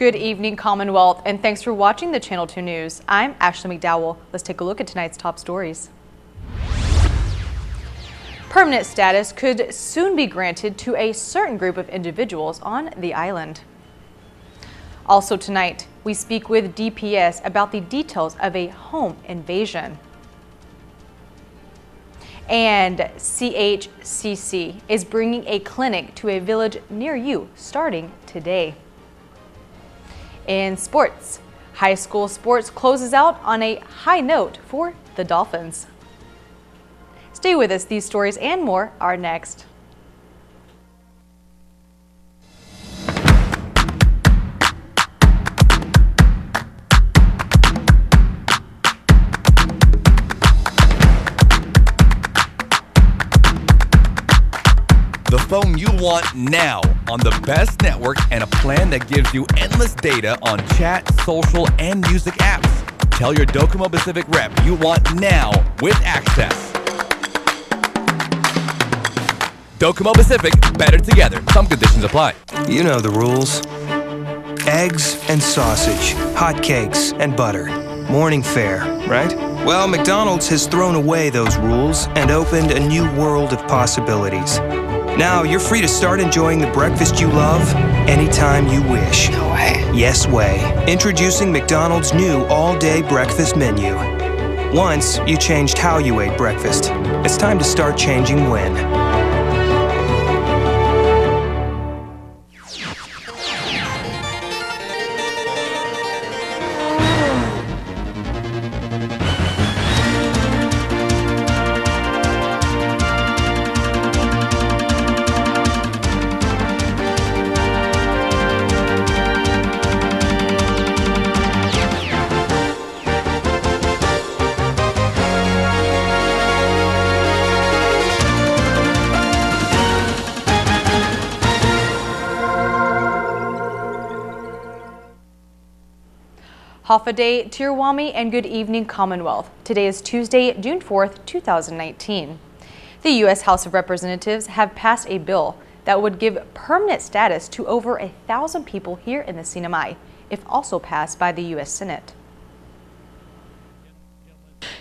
Good evening, Commonwealth, and thanks for watching the Channel 2 News. I'm Ashley McDowell. Let's take a look at tonight's top stories. Permanent status could soon be granted to a certain group of individuals on the island. Also tonight, we speak with DPS about the details of a home invasion. And CHCC is bringing a clinic to a village near you starting today. In sports, high school sports closes out on a high note for the Dolphins. Stay with us, these stories and more are next. The phone you want now on the best network and a plan that gives you endless data on chat, social, and music apps. Tell your Docomo Pacific rep you want now with access. Docomo Pacific, better together. Some conditions apply. You know the rules. Eggs and sausage, hotcakes and butter. Morning fare, right? Well, McDonald's has thrown away those rules and opened a new world of possibilities. Now you're free to start enjoying the breakfast you love anytime you wish. No way. Yes way. Introducing McDonald's new all-day breakfast menu. Once you changed how you ate breakfast. It's time to start changing when. Hafa-day, Tirwami, and good evening, Commonwealth. Today is Tuesday, June 4th, 2019. The U.S. House of Representatives have passed a bill that would give permanent status to over 1,000 people here in the Sinai, if also passed by the U.S. Senate.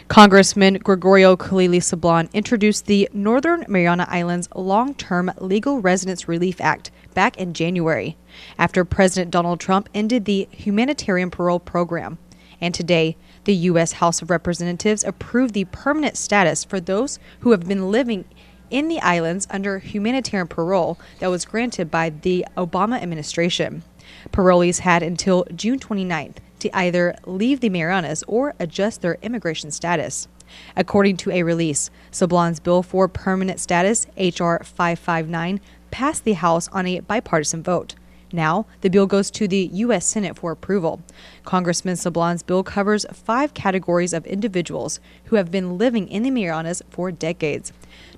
Congressman Guerrero Sablan introduced the Northern Mariana Islands Long-Term Legal Residence Relief Act back in January, after President Donald Trump ended the humanitarian parole program. And today, the U.S. House of Representatives approved the permanent status for those who have been living in the islands under humanitarian parole that was granted by the Obama administration. Parolees had until June 29th to either leave the Marianas or adjust their immigration status. According to a release, Sablan's bill for permanent status, H.R. 559, passed the House on a bipartisan vote. Now, the bill goes to the U.S. Senate for approval. Congressman Sablan's bill covers 5 categories of individuals who have been living in the Marianas for decades.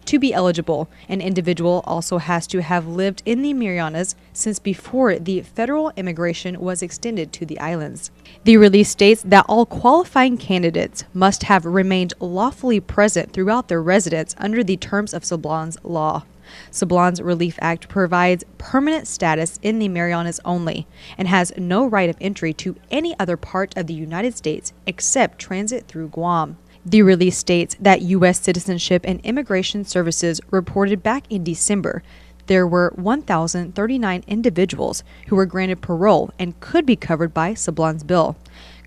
To be eligible, an individual also has to have lived in the Marianas since before the federal immigration was extended to the islands. The release states that all qualifying candidates must have remained lawfully present throughout their residence under the terms of Sablan's law. Sablan's Relief Act provides permanent status in the Marianas only and has no right of entry to any other part of the United States except transit through Guam. The release states that U.S. Citizenship and Immigration Services reported back in December there were 1,039 individuals who were granted parole and could be covered by Sablan's bill.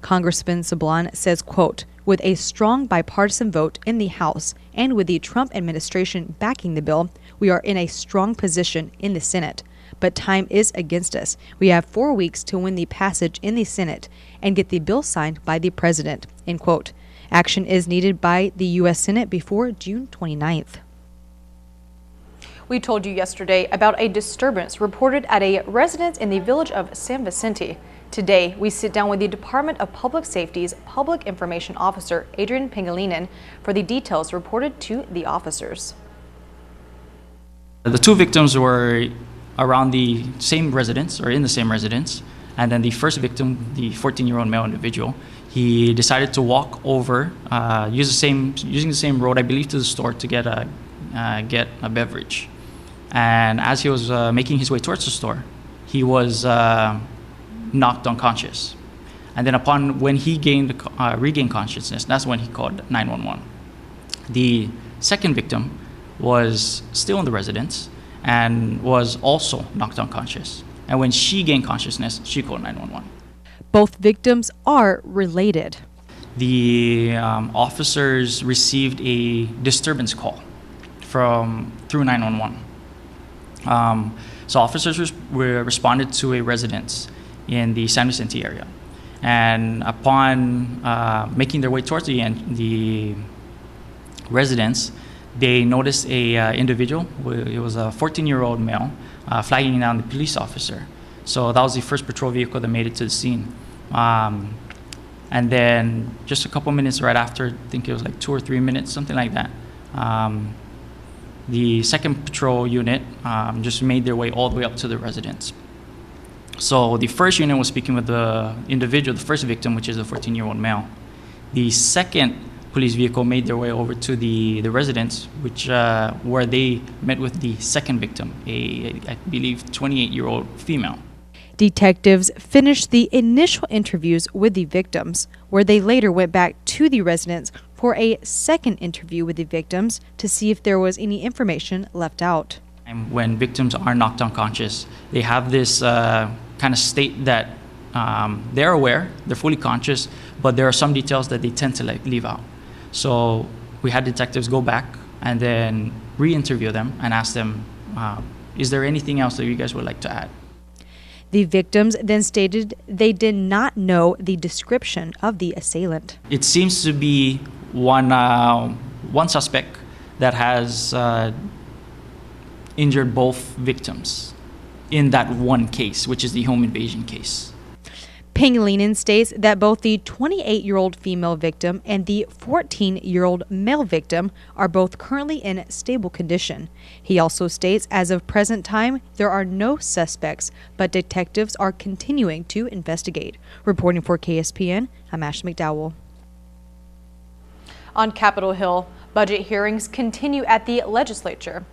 Congressman Sablan says, quote, "With a strong bipartisan vote in the House and with the Trump administration backing the bill, we are in a strong position in the Senate. But time is against us. We have 4 weeks to win the passage in the Senate and get the bill signed by the president," end quote. Action is needed by the U.S. Senate before June 29th. We told you yesterday about a disturbance reported at a residence in the village of San Vicente. Today, we sit down with the Department of Public Safety's Public Information Officer, Adrian Pangilinan, for the details reported to the officers. The 2 victims were around the same residence, or in the same residence, and then the first victim, the 14-year-old male individual, he decided to walk over, using the same road, I believe, to the store to get a beverage. And as he was making his way towards the store, he was knocked unconscious. And then upon when he regained consciousness, that's when he called 911. The second victim was still in the residence and was also knocked unconscious. And when she gained consciousness, she called 911. Both victims are related. The officers received a disturbance call through 911. So officers responded to a residence in the San Vicente area. And upon making their way towards the residence, they noticed a individual. It was a 14-year-old male flagging down the police officer. So that was the first patrol vehicle that made it to the scene. And then just a couple minutes right after, I think it was like 2 or 3 minutes, something like that, the second patrol unit just made their way all the way up to the residence. So the first unit was speaking with the individual, the first victim, which is a 14-year-old male. The second police vehicle made their way over to the residence, where they met with the second victim, I believe 28-year-old female. Detectives finished the initial interviews with the victims, where they later went back to the residence for a second interview with the victims to see if there was any information left out. When victims are knocked unconscious, they have this kind of state that they're aware, they're fully conscious, but there are some details that they tend to leave out. So we had detectives go back and then re-interview them and ask them, is there anything else that you guys would like to add? The victims then stated they did not know the description of the assailant. It seems to be one suspect that has injured both victims in that one case, which is the home invasion case. Pangilinan states that both the 28-year-old female victim and the 14-year-old male victim are both currently in stable condition. He also states as of present time, there are no suspects, but detectives are continuing to investigate. Reporting for KSPN, I'm Ashley McDowell. On Capitol Hill, budget hearings continue at the legislature.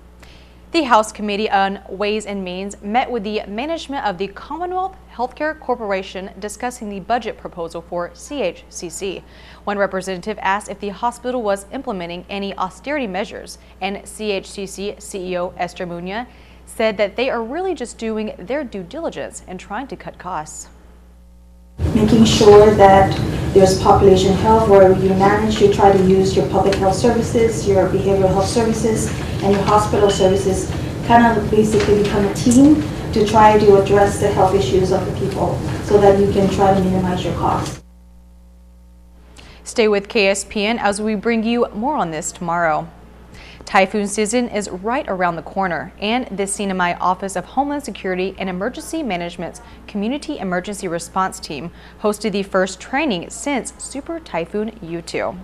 The House Committee on Ways and Means met with the management of the Commonwealth Healthcare Corporation discussing the budget proposal for CHCC. One representative asked if the hospital was implementing any austerity measures, and CHCC CEO Esther Muña said that they are really just doing their due diligence and trying to cut costs. Making sure that there's population health where you manage, you try to use your public health services, your behavioral health services, and your hospital services, kind of basically become a team to try to address the health issues of the people so that you can try to minimize your costs. Stay with KSPN as we bring you more on this tomorrow. Typhoon season is right around the corner, and the CNMI Office of Homeland Security and Emergency Management's Community Emergency Response Team hosted the first training since Super Typhoon U2.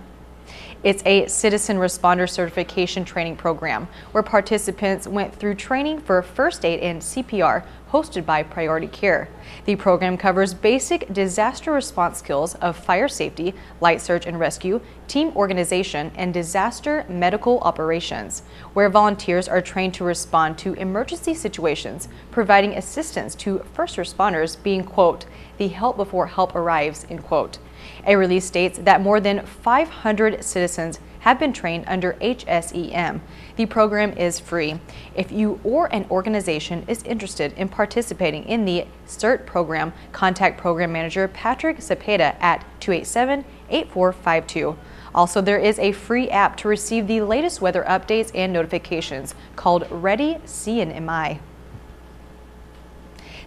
It's a citizen responder certification training program where participants went through training for first aid and CPR hosted by Priority Care. The program covers basic disaster response skills of fire safety, light search and rescue, team organization, and disaster medical operations, where volunteers are trained to respond to emergency situations, providing assistance to first responders being, quote, the help before help arrives, end quote. A release states that more than 500 citizens have been trained under HSEM. The program is free. If you or an organization is interested in participating in the CERT program, contact Program Manager Patrick Cepeda at 287-8452. Also, there is a free app to receive the latest weather updates and notifications called Ready CNMI.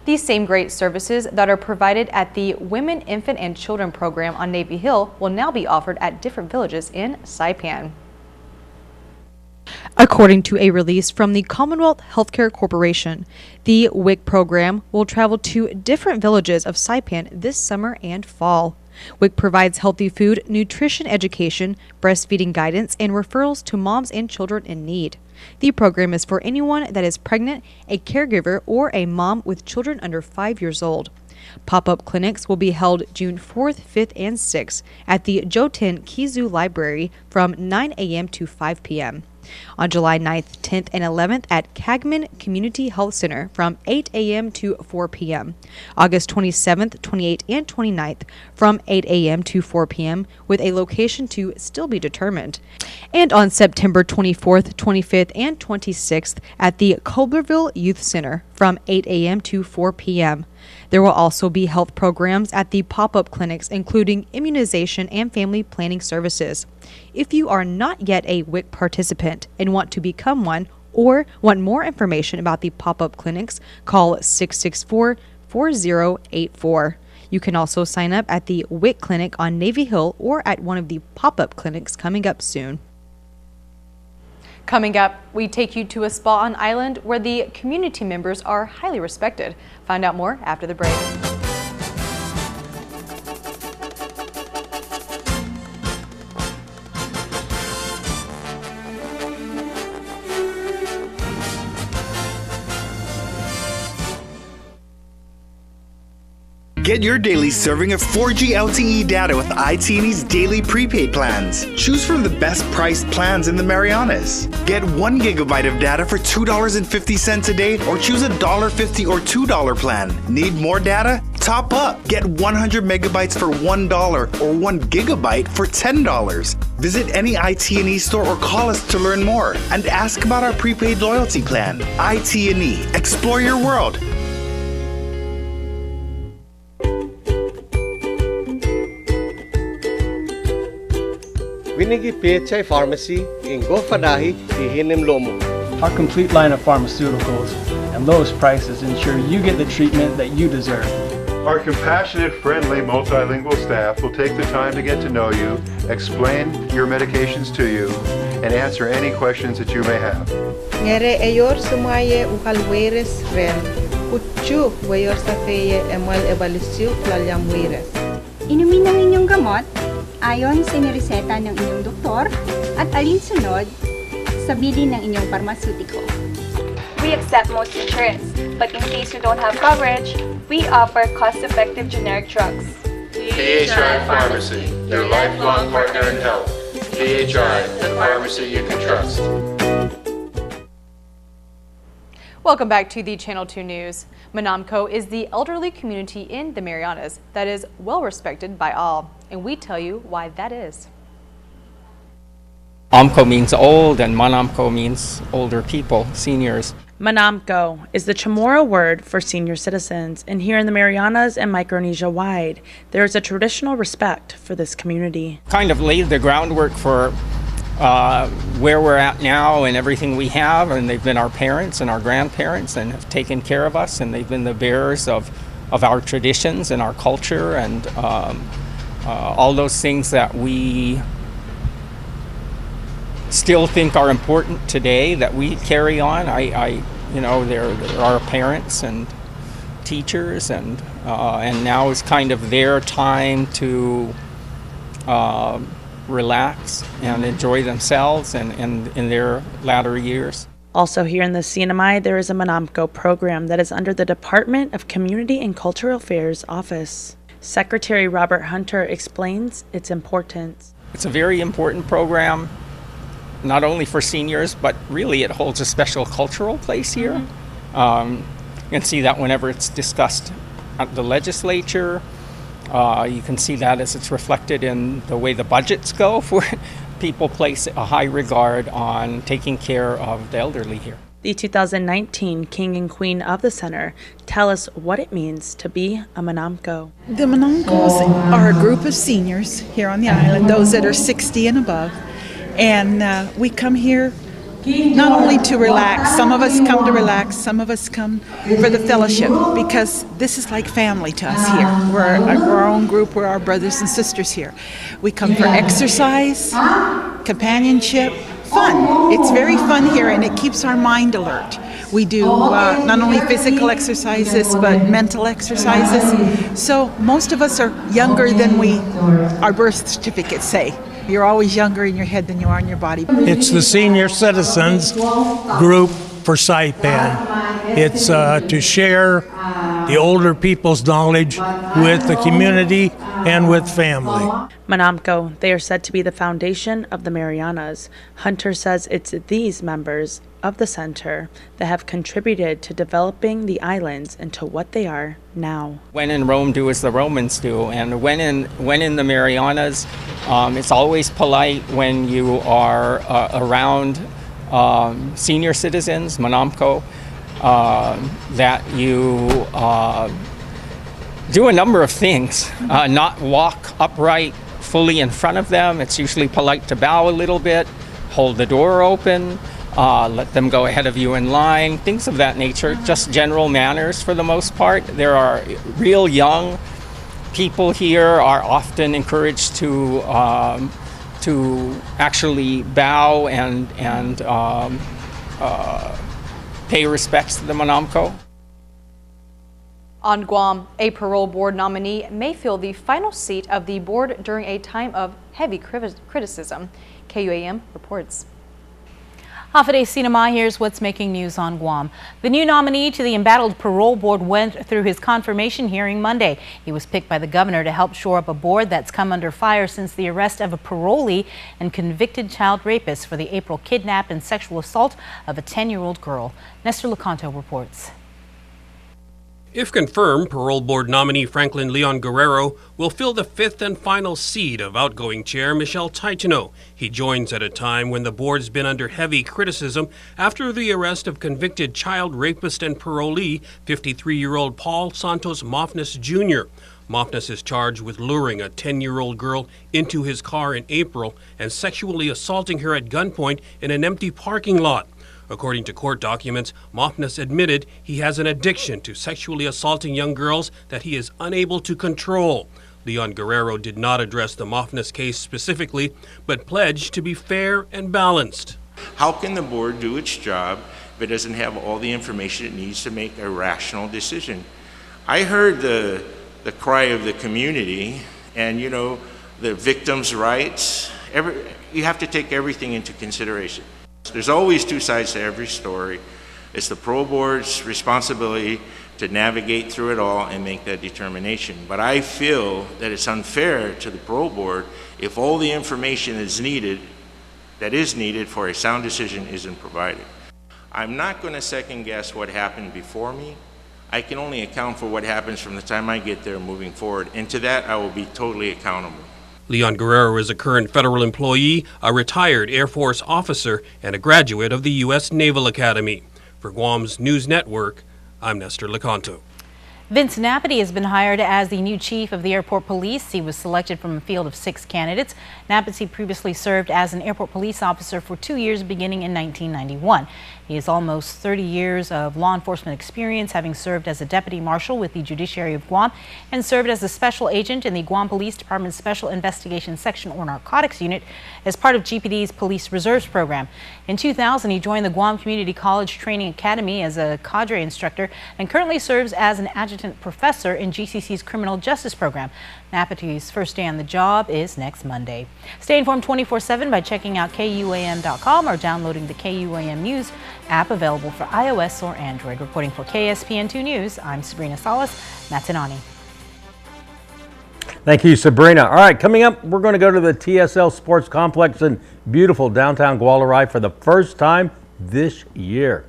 These same great services that are provided at the Women, Infant, and Children program on Navy Hill will now be offered at different villages in Saipan. According to a release from the Commonwealth Healthcare Corporation, the WIC program will travel to different villages of Saipan this summer and fall. WIC provides healthy food, nutrition education, breastfeeding guidance, and referrals to moms and children in need. The program is for anyone that is pregnant, a caregiver, or a mom with children under 5 years old. Pop-up clinics will be held June 4th, 5th, and 6th at the Joten Kizu Library from 9 a.m. to 5 p.m. on July 9th, 10th, and 11th at Cagman Community Health Center from 8 a.m. to 4 p.m. August 27th, 28th, and 29th from 8 a.m. to 4 p.m. with a location to still be determined. And on September 24th, 25th, and 26th at the Coblerville Youth Center from 8 a.m. to 4 p.m. There will also be health programs at the pop-up clinics, including immunization and family planning services. If you are not yet a WIC participant and want to become one or want more information about the pop-up clinics, call 664-4084. You can also sign up at the WIC clinic on Navy Hill or at one of the pop-up clinics coming up soon. Coming up, we take you to a spa on island where the community members are highly respected. Find out more after the break. Get your daily serving of 4G LTE data with IT&E's daily prepaid plans. Choose from the best priced plans in the Marianas. Get 1 gigabyte of data for $2.50 a day or choose a $1.50 or $2 plan. Need more data? Top up. Get 100 megabytes for $1 or 1 gigabyte for $10. Visit any IT&E store or call us to learn more and ask about our prepaid loyalty plan. IT&E. Explore your world. Vinigi PHI Pharmacy in Gofadahi, Ihinim Lomo. Our complete line of pharmaceuticals and lowest prices ensure you get the treatment that you deserve. Our compassionate, friendly, multilingual staff will take the time to get to know you, explain your medications to you, and answer any questions that you may have. Ngere ayor sumaye ukalweres ren, kutsu wayor safeye emal ebalisiu klalyamweres. Inumin ang inyong gamot ayon sa inireseta ng inyong doktor at alinsunod sa bilin ng inyong pharmaceutical. We accept most insurance, but in case you don't have coverage, we offer cost-effective generic drugs. PHI Pharmacy, your lifelong partner in health. PHI, the pharmacy you can trust. Welcome back to the Channel 2 News. Manamco is the elderly community in the Marianas that is well respected by all, and we tell you why that is. Amco means old and Manamco means older people, seniors. Manamco is the Chamorro word for senior citizens, and here in the Marianas and Micronesia wide, there is a traditional respect for this community. Kind of laid the groundwork for where we're at now and everything we have, and they've been our parents and our grandparents and have taken care of us, and they've been the bearers of our traditions and our culture and all those things that we still think are important today that we carry on. You know, they're our parents and teachers, and now is kind of their time to relax and enjoy themselves and in their latter years. Also here in the CNMI, there is a Manamco program that is under the Department of Community and Cultural Affairs Office. Secretary Robert Hunter explains its importance. It's a very important program, not only for seniors, but really it holds a special cultural place here. You can see that whenever it's discussed at the legislature. You can see that as it's reflected in the way the budgets go. For people place a high regard on taking care of the elderly here. The 2019 King and Queen of the Center tell us what it means to be a Manamco. The Manamcos are a group of seniors here on the island, those that are 60 and above. And we come here not only to relax. Some of us come to relax, some of us come for the fellowship, because this is like family to us here. We're our own group, we're our brothers and sisters here. We come for exercise, companionship, fun. It's very fun here, and it keeps our mind alert. We do not only physical exercises, but mental exercises. So most of us are younger than our birth certificates say. You're always younger in your head than you are in your body. It's the senior citizens group for Saipan. It's to share the older people's knowledge with the community and with family. Manamco, they are said to be the foundation of the Marianas. Hunter says it's these members of the center that have contributed to developing the islands into what they are now. When in Rome, do as the Romans do. And when in the Marianas, it's always polite when you are around senior citizens, Manamco, that you do a number of things. Not walk upright fully in front of them. It's usually polite to bow a little bit, hold the door open, let them go ahead of you in line, things of that nature. Just general manners for the most part. There are real young people here are often encouraged to actually bow and pay respects to the Manamco. On Guam, a parole board nominee may fill the final seat of the board during a time of heavy criticism. KUAM reports. Hafide Sinema, here's what's making news on Guam. The new nominee to the embattled parole board went through his confirmation hearing Monday. He was picked by the governor to help shore up a board that's come under fire since the arrest of a parolee and convicted child rapist for the April kidnap and sexual assault of a 10-year-old girl. Nestor Lecanto reports. If confirmed, parole board nominee Franklin Leon Guerrero will fill the fifth and final seat of outgoing chair Michelle Taitano. He joins at a time when the board's been under heavy criticism after the arrest of convicted child rapist and parolee 53-year-old Paul Santos Mofnes Jr. Mofnes is charged with luring a 10-year-old girl into his car in April and sexually assaulting her at gunpoint in an empty parking lot. According to court documents, Mofnes admitted he has an addiction to sexually assaulting young girls that he is unable to control. Leon Guerrero did not address the Mofnes case specifically, but pledged to be fair and balanced. How can the board do its job if it doesn't have all the information it needs to make a rational decision? I heard the cry of the community and, you know, the victims' rights. You have to take everything into consideration. There's always two sides to every story. It's the parole board's responsibility to navigate through it all and make that determination. But I feel that it's unfair to the parole board if all the information that is needed for a sound decision isn't provided. I'm not going to second guess what happened before me. I can only account for what happens from the time I get there moving forward, and to that I will be totally accountable. Leon Guerrero is a current federal employee, a retired Air Force officer, and a graduate of the U.S. Naval Academy. For Guam's News Network, I'm Nestor Lecanto. Vince Napati has been hired as the new chief of the airport police. He was selected from a field of 6 candidates. Napati previously served as an airport police officer for 2 years beginning in 1991. He has almost 30 years of law enforcement experience, having served as a deputy marshal with the Judiciary of Guam and served as a special agent in the Guam Police Department's Special Investigation Section or Narcotics Unit as part of GPD's Police Reserves Program. In 2000, he joined the Guam Community College Training Academy as a cadre instructor and currently serves as an adjunct professor in GCC's Criminal Justice Program. Napati's first day on the job is next Monday. Stay informed 24/7 by checking out KUAM.com or downloading the KUAM News app available for iOS or Android. Reporting for KSPN2 News, I'm Sabrina Salas Matinani. Thank you, Sabrina. All right, coming up, we're going to go to the TSL Sports Complex in beautiful downtown Gualarai for the first time this year.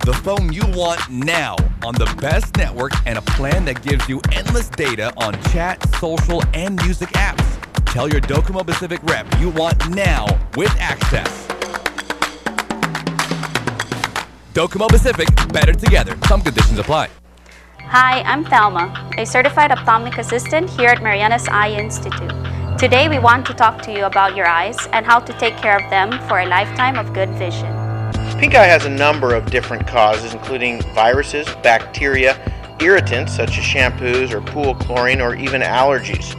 The phone you want now on the best network and a plan that gives you endless data on chat, social, and music apps. Tell your Docomo Pacific rep you want now with access. Docomo Pacific, better together. Some conditions apply. Hi, I'm Thelma, a certified ophthalmic assistant here at Mariana's Eye Institute. Today we want to talk to you about your eyes and how to take care of them for a lifetime of good vision. Pink eye has a number of different causes, including viruses, bacteria, irritants such as shampoos or pool chlorine, or even allergies.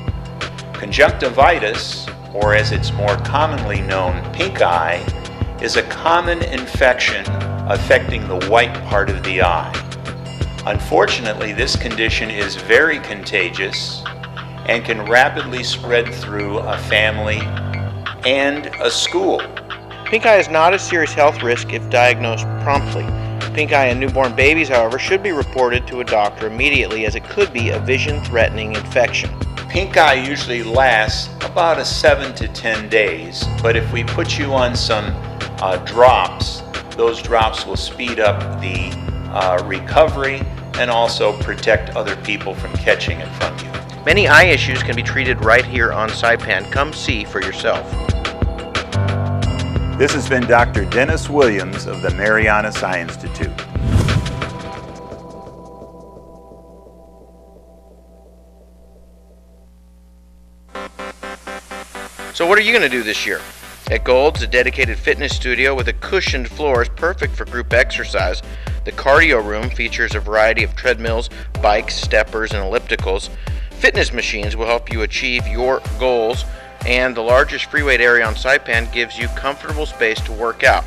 Conjunctivitis, or as it's more commonly known, pink eye, is a common infection affecting the white part of the eye. Unfortunately, this condition is very contagious and can rapidly spread through a family and a school. Pink eye is not a serious health risk if diagnosed promptly. Pink eye in newborn babies, however, should be reported to a doctor immediately, as it could be a vision-threatening infection. Pink eye usually lasts about 7 to 10 days, but if we put you on some drops, those drops will speed up the recovery and also protect other people from catching it from you. Many eye issues can be treated right here on Saipan. Come see for yourself. This has been Dr. Dennis Williams of the Mariana Eye Institute. So what are you going to do this year? At Gold's, a dedicated fitness studio with a cushioned floor is perfect for group exercise. The cardio room features a variety of treadmills, bikes, steppers, and ellipticals. Fitness machines will help you achieve your goals, and the largest free weight area on Saipan gives you comfortable space to work out.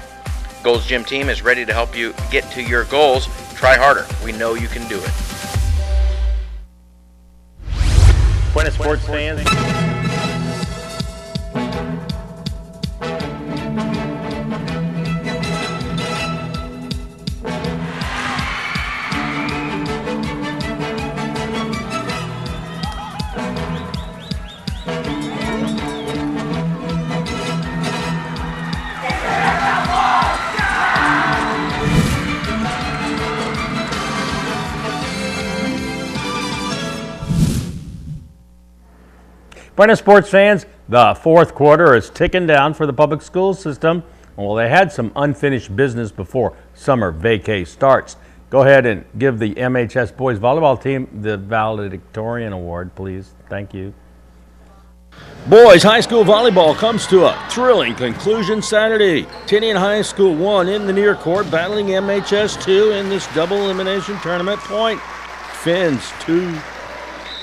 Gold's Gym team is ready to help you get to your goals. Try harder. We know you can do it. Buenas sports fans. Buenas sports fans, the fourth quarter is ticking down for the public school system. Well, they had some unfinished business before summer vacay starts. Go ahead and give the MHS boys volleyball team the valedictorian award, please. Thank you. Boys high school volleyball comes to a thrilling conclusion Saturday. Tinian High School won in the near court, battling MHS 2 in this double elimination tournament point. Finns 2.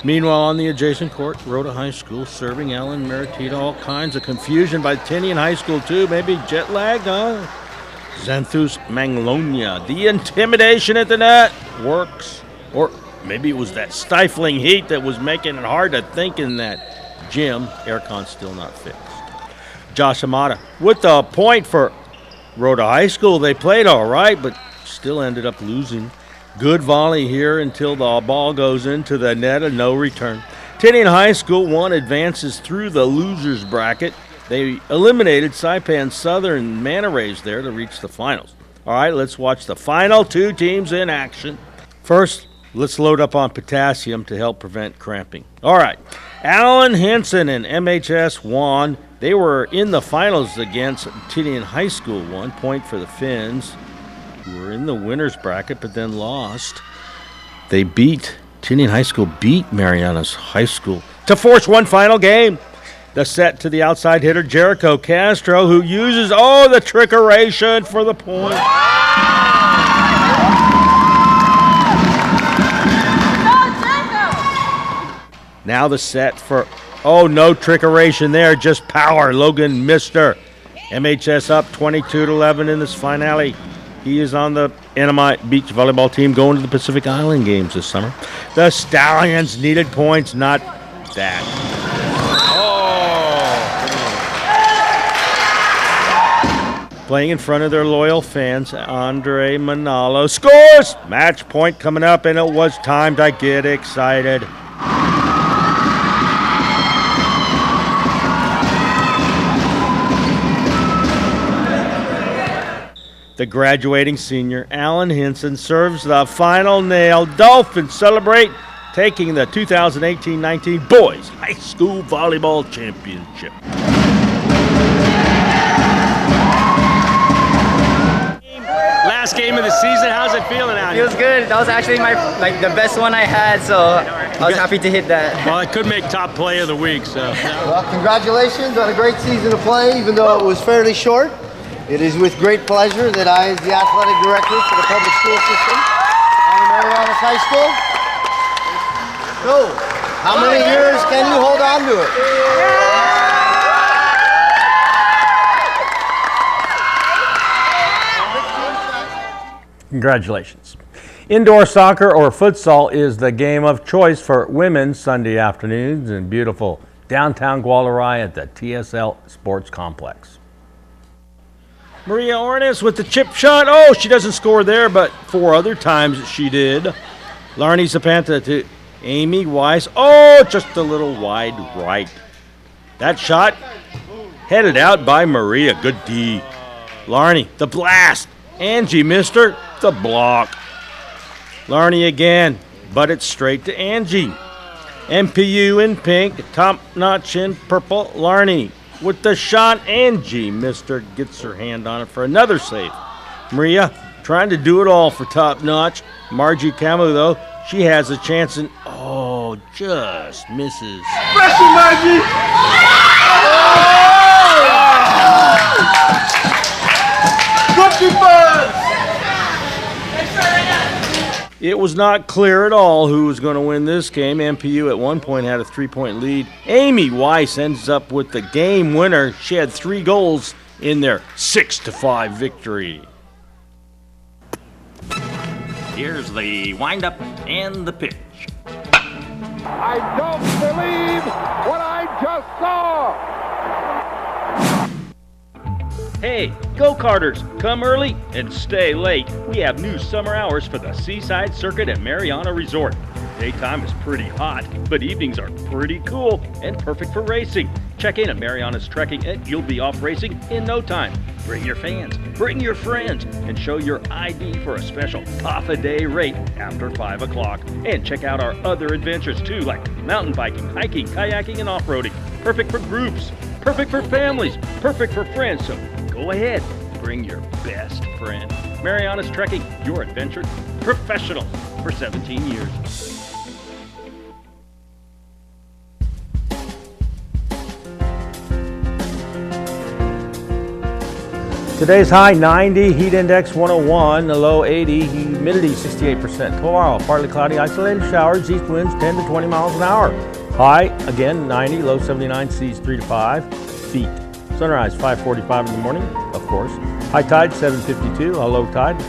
Meanwhile, on the adjacent court, Rhoda High School serving Alan Maritita. All kinds of confusion by Tinian High School, too. Maybe jet lag, huh? Xanthus Manglonia. The intimidation at the net works. Or maybe it was that stifling heat that was making it hard to think in that gym. Aircon's still not fixed. Josh Amata with the point for Rhoda High School. They played all right, but still ended up losing. Good volley here until the ball goes into the net and no return. Tinian High School 1 advances through the losers bracket. They eliminated Saipan Southern Manta Rays there to reach the finals. All right, let's watch the final two teams in action. First, let's load up on potassium to help prevent cramping. All right, Alan Henson and MHS won. They were in the finals against Tinian High School. 1 point for the Finns, who were in the winners bracket but then lost. They Tinian High School beat Mariana's High School to force one final game. The set to the outside hitter, Jericho Castro, who uses, the trickeration for the point. Now the set for, no trickeration there, just power. Logan Mister. MHS up 22-11 in this finale. He is on the Enema Beach volleyball team going to the Pacific Island Games this summer. The Stallions needed points, not that. Playing in front of their loyal fans, Andre Manalo scores! Match point coming up, and it was time to get excited. The graduating senior, Alan Henson, serves the final nail. Dolphins celebrate taking the 2018-19 Boys High School Volleyball Championship. Last game of the season, how's it feeling out here? Feels good. That was actually the best one I had, so I was happy to hit that. Well, it could make top play of the week, so. Well, congratulations on a great season of play, even though it was fairly short. It is with great pleasure that I, as the athletic director for the public school system on Mariana's High School, So, how many years can you hold on to it? Congratulations. Indoor soccer or futsal is the game of choice for women Sunday afternoons in beautiful downtown Gualarai at the TSL Sports Complex. Maria Ornes with the chip shot. Oh, she doesn't score there, but 4 other times she did. Larnie Zapanta to Amy Weiss. Oh, just a little wide right. That shot headed out by Maria. Good D. Larnie, the blast. Angie missed her. The block. Larnie again, but it's straight to Angie. MPU in pink, top notch in purple. Larnie with the shot. Angie missed her, gets her hand on it for another save. Maria trying to do it all for top notch. Margie Camus, though, she has a chance and oh, just misses. Bless you, Margie! It was not clear at all who was going to win this game. MPU at one point had a 3-point lead. Amy Weiss ends up with the game winner. She had 3 goals in their 6-5 victory. Here's the windup and the pitch. I don't believe what I just saw! Hey, go-karters, come early and stay late. We have new summer hours for the Seaside Circuit at Mariana Resort. Daytime is pretty hot, but evenings are pretty cool and perfect for racing. Check in at Mariana's Trekking and you'll be off racing in no time. Bring your fans, bring your friends, and show your ID for a special half-a-day rate after 5 o'clock. And check out our other adventures too, like mountain biking, hiking, kayaking, and off-roading. Perfect for groups, perfect for families, perfect for friends. So go ahead, bring your best friend. Mariana's Trekking, your adventure professional for 17 years. Today's high 90, heat index 101, the low 80, humidity 68%. Tomorrow, partly cloudy, isolated showers, east winds 10 to 20 miles an hour. High, again, 90, low 79, seas 3 to 5 feet. Sunrise 5:45 in the morning, of course. High tide 7:52, a low tide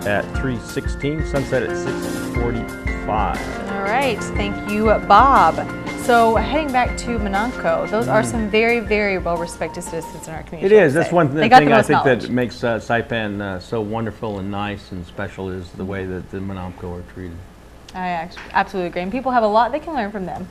at 3:16, sunset at 6:45. All right, thank you, Bob. So heading back to Manamco, those are some very, very well-respected citizens in our community. It is. That's one thing I think knowledge. that makes Saipan so wonderful and nice and special is the way that the Manamco are treated. I absolutely agree. And people have a lot they can learn from them.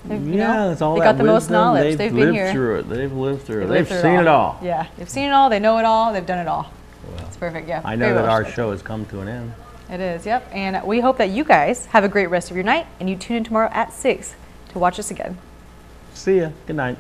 It's all they that got the most wisdom. knowledge. They've been here. They've lived through it. They've seen it all. Yeah, they've seen it all. They know it all. They've done it all. Well, it's perfect. Yeah. I know that our show has come to an end. It is. Yep. And we hope that you guys have a great rest of your night, and you tune in tomorrow at 6 to watch us again. See ya. Good night.